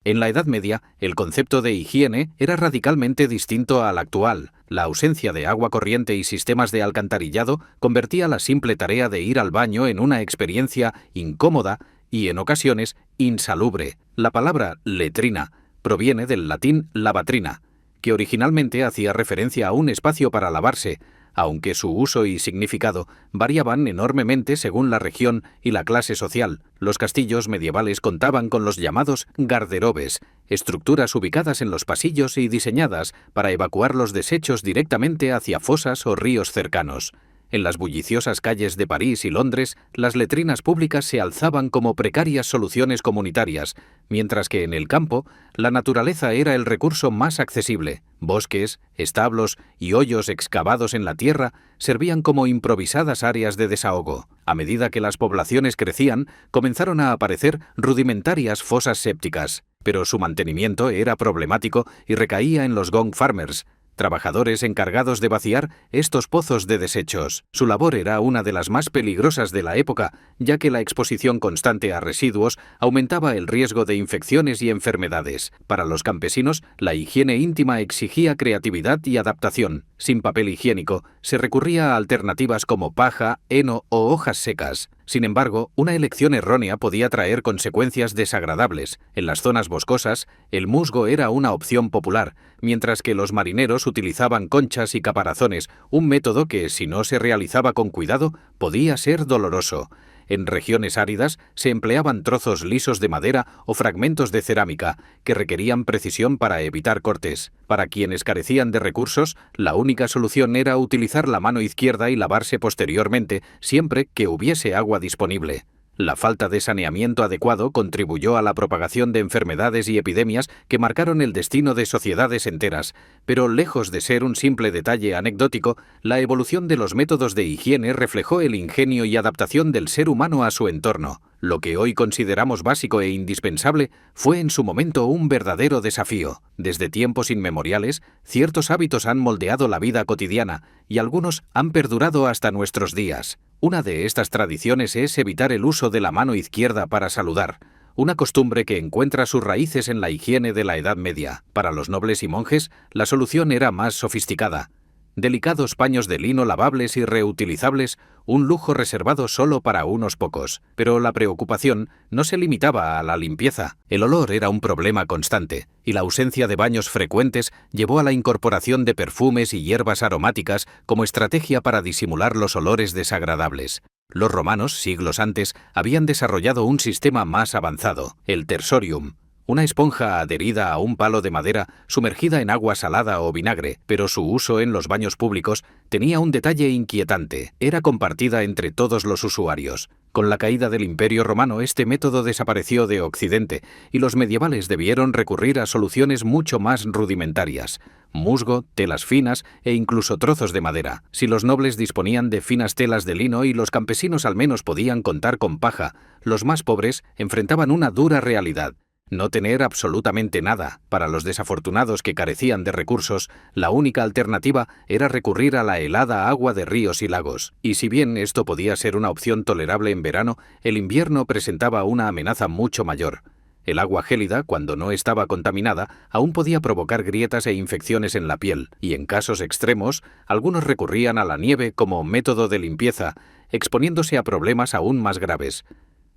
En la Edad Media, el concepto de higiene era radicalmente distinto al actual. La ausencia de agua corriente y sistemas de alcantarillado convertía la simple tarea de ir al baño en una experiencia incómoda y, en ocasiones, insalubre. La palabra letrina proviene del latín lavatrina, que originalmente hacía referencia a un espacio para lavarse, aunque su uso y significado variaban enormemente según la región y la clase social. Los castillos medievales contaban con los llamados garderobes, estructuras ubicadas en los pasillos y diseñadas para evacuar los desechos directamente hacia fosas o ríos cercanos. En las bulliciosas calles de París y Londres, las letrinas públicas se alzaban como precarias soluciones comunitarias, mientras que en el campo, la naturaleza era el recurso más accesible. Bosques, establos y hoyos excavados en la tierra servían como improvisadas áreas de desahogo. A medida que las poblaciones crecían, comenzaron a aparecer rudimentarias fosas sépticas, pero su mantenimiento era problemático y recaía en los gong farmers, trabajadores encargados de vaciar estos pozos de desechos. Su labor era una de las más peligrosas de la época, ya que la exposición constante a residuos aumentaba el riesgo de infecciones y enfermedades. Para los campesinos, la higiene íntima exigía creatividad y adaptación. Sin papel higiénico, se recurría a alternativas como paja, heno o hojas secas. Sin embargo, una elección errónea podía traer consecuencias desagradables. En las zonas boscosas, el musgo era una opción popular, mientras que los marineros utilizaban conchas y caparazones, un método que, si no se realizaba con cuidado, podía ser doloroso. En regiones áridas se empleaban trozos lisos de madera o fragmentos de cerámica, que requerían precisión para evitar cortes. Para quienes carecían de recursos, la única solución era utilizar la mano izquierda y lavarse posteriormente, siempre que hubiese agua disponible. La falta de saneamiento adecuado contribuyó a la propagación de enfermedades y epidemias que marcaron el destino de sociedades enteras, pero lejos de ser un simple detalle anecdótico, la evolución de los métodos de higiene reflejó el ingenio y adaptación del ser humano a su entorno. Lo que hoy consideramos básico e indispensable fue en su momento un verdadero desafío. Desde tiempos inmemoriales, ciertos hábitos han moldeado la vida cotidiana y algunos han perdurado hasta nuestros días. Una de estas tradiciones es evitar el uso de la mano izquierda para saludar, una costumbre que encuentra sus raíces en la higiene de la Edad Media. Para los nobles y monjes, la solución era más sofisticada. Delicados paños de lino lavables y reutilizables, un lujo reservado solo para unos pocos. Pero la preocupación no se limitaba a la limpieza. El olor era un problema constante, y la ausencia de baños frecuentes llevó a la incorporación de perfumes y hierbas aromáticas como estrategia para disimular los olores desagradables. Los romanos, siglos antes, habían desarrollado un sistema más avanzado, el tersorium, una esponja adherida a un palo de madera sumergida en agua salada o vinagre, pero su uso en los baños públicos tenía un detalle inquietante: era compartida entre todos los usuarios. Con la caída del Imperio Romano, este método desapareció de Occidente y los medievales debieron recurrir a soluciones mucho más rudimentarias: musgo, telas finas e incluso trozos de madera. Si los nobles disponían de finas telas de lino y los campesinos al menos podían contar con paja, los más pobres enfrentaban una dura realidad: no tener absolutamente nada. Para los desafortunados que carecían de recursos, la única alternativa era recurrir a la helada agua de ríos y lagos. Y si bien esto podía ser una opción tolerable en verano, el invierno presentaba una amenaza mucho mayor. El agua gélida, cuando no estaba contaminada, aún podía provocar grietas e infecciones en la piel, y en casos extremos, algunos recurrían a la nieve como método de limpieza, exponiéndose a problemas aún más graves.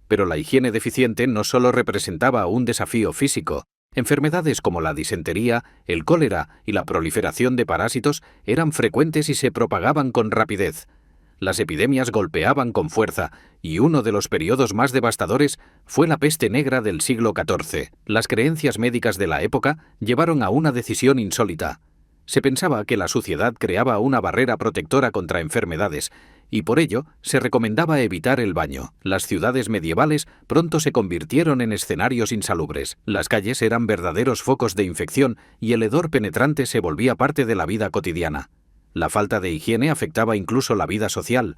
Pero la higiene deficiente no solo representaba un desafío físico. Enfermedades como la disentería, el cólera y la proliferación de parásitos eran frecuentes y se propagaban con rapidez. Las epidemias golpeaban con fuerza, y uno de los periodos más devastadores fue la peste negra del siglo XIV. Las creencias médicas de la época llevaron a una decisión insólita. Se pensaba que la suciedad creaba una barrera protectora contra enfermedades, y por ello se recomendaba evitar el baño. Las ciudades medievales pronto se convirtieron en escenarios insalubres. Las calles eran verdaderos focos de infección y el hedor penetrante se volvía parte de la vida cotidiana. La falta de higiene afectaba incluso la vida social.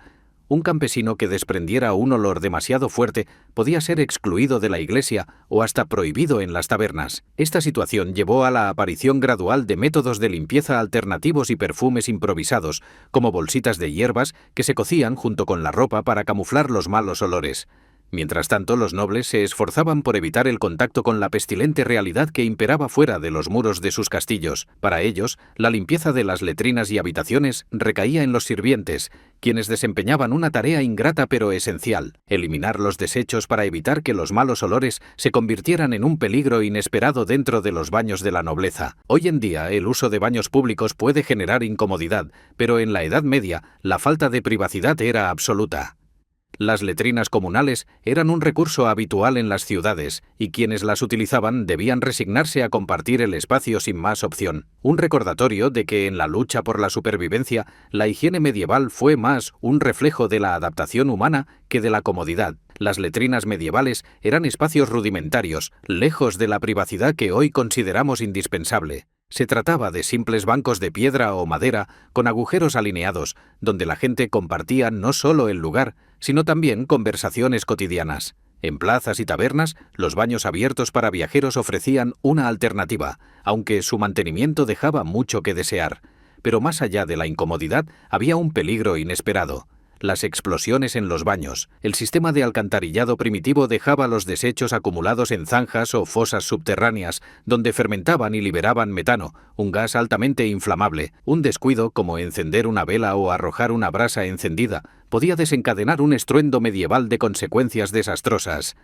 Un campesino que desprendiera un olor demasiado fuerte podía ser excluido de la iglesia o hasta prohibido en las tabernas. Esta situación llevó a la aparición gradual de métodos de limpieza alternativos y perfumes improvisados, como bolsitas de hierbas que se cocían junto con la ropa para camuflar los malos olores. Mientras tanto, los nobles se esforzaban por evitar el contacto con la pestilente realidad que imperaba fuera de los muros de sus castillos. Para ellos, la limpieza de las letrinas y habitaciones recaía en los sirvientes, quienes desempeñaban una tarea ingrata pero esencial: eliminar los desechos para evitar que los malos olores se convirtieran en un peligro inesperado dentro de los baños de la nobleza. Hoy en día, el uso de baños públicos puede generar incomodidad, pero en la Edad Media, la falta de privacidad era absoluta. Las letrinas comunales eran un recurso habitual en las ciudades, y quienes las utilizaban debían resignarse a compartir el espacio sin más opción. Un recordatorio de que en la lucha por la supervivencia, la higiene medieval fue más un reflejo de la adaptación humana que de la comodidad. Las letrinas medievales eran espacios rudimentarios, lejos de la privacidad que hoy consideramos indispensable. Se trataba de simples bancos de piedra o madera con agujeros alineados, donde la gente compartía no solo el lugar, sino también conversaciones cotidianas. En plazas y tabernas, los baños abiertos para viajeros ofrecían una alternativa, aunque su mantenimiento dejaba mucho que desear. Pero más allá de la incomodidad, había un peligro inesperado: las explosiones en los baños. El sistema de alcantarillado primitivo dejaba los desechos acumulados en zanjas o fosas subterráneas, donde fermentaban y liberaban metano, un gas altamente inflamable. Un descuido, como encender una vela o arrojar una brasa encendida, podía desencadenar un estruendo medieval de consecuencias desastrosas.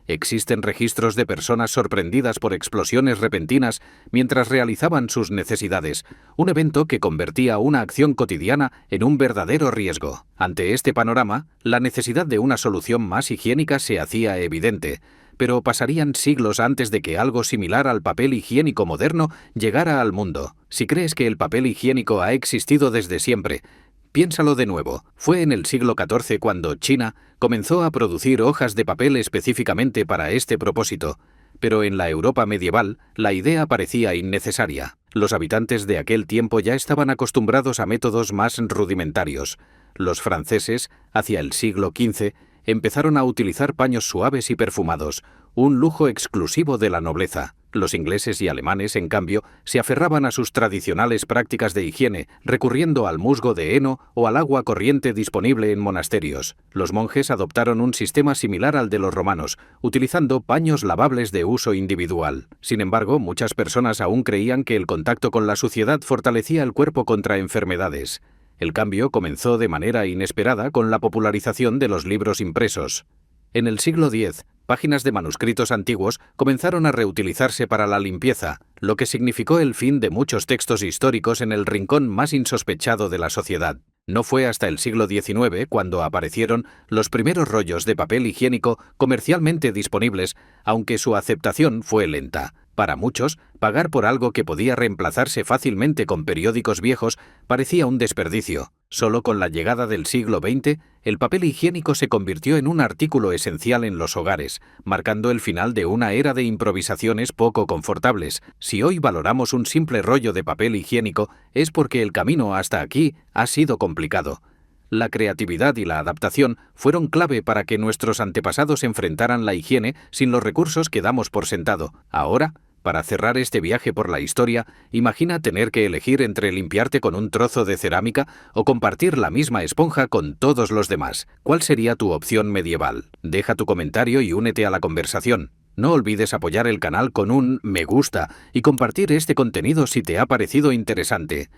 Existen registros de personas sorprendidas por explosiones repentinas mientras realizaban sus necesidades, un evento que convertía una acción cotidiana en un verdadero riesgo. Ante este panorama, la necesidad de una solución más higiénica se hacía evidente, pero pasarían siglos antes de que algo similar al papel higiénico moderno llegara al mundo. Si crees que el papel higiénico ha existido desde siempre, piénsalo de nuevo. Fue en el siglo XIV cuando China comenzó a producir hojas de papel específicamente para este propósito, pero en la Europa medieval la idea parecía innecesaria. Los habitantes de aquel tiempo ya estaban acostumbrados a métodos más rudimentarios. Los franceses, hacia el siglo XV, empezaron a utilizar paños suaves y perfumados, un lujo exclusivo de la nobleza. Los ingleses y alemanes, en cambio, se aferraban a sus tradicionales prácticas de higiene, recurriendo al musgo de heno o al agua corriente disponible en monasterios. Los monjes adoptaron un sistema similar al de los romanos, utilizando paños lavables de uso individual. Sin embargo, muchas personas aún creían que el contacto con la suciedad fortalecía el cuerpo contra enfermedades. El cambio comenzó de manera inesperada con la popularización de los libros impresos. En el siglo X, páginas de manuscritos antiguos comenzaron a reutilizarse para la limpieza, lo que significó el fin de muchos textos históricos en el rincón más insospechado de la sociedad. No fue hasta el siglo XIX cuando aparecieron los primeros rollos de papel higiénico comercialmente disponibles, aunque su aceptación fue lenta. Para muchos, pagar por algo que podía reemplazarse fácilmente con periódicos viejos parecía un desperdicio. Solo con la llegada del siglo XX, el papel higiénico se convirtió en un artículo esencial en los hogares, marcando el final de una era de improvisaciones poco confortables. Si hoy valoramos un simple rollo de papel higiénico, es porque el camino hasta aquí ha sido complicado. La creatividad y la adaptación fueron clave para que nuestros antepasados enfrentaran la higiene sin los recursos que damos por sentado. Ahora, para cerrar este viaje por la historia, imagina tener que elegir entre limpiarte con un trozo de cerámica o compartir la misma esponja con todos los demás. ¿Cuál sería tu opción medieval? Deja tu comentario y únete a la conversación. No olvides apoyar el canal con un me gusta y compartir este contenido si te ha parecido interesante.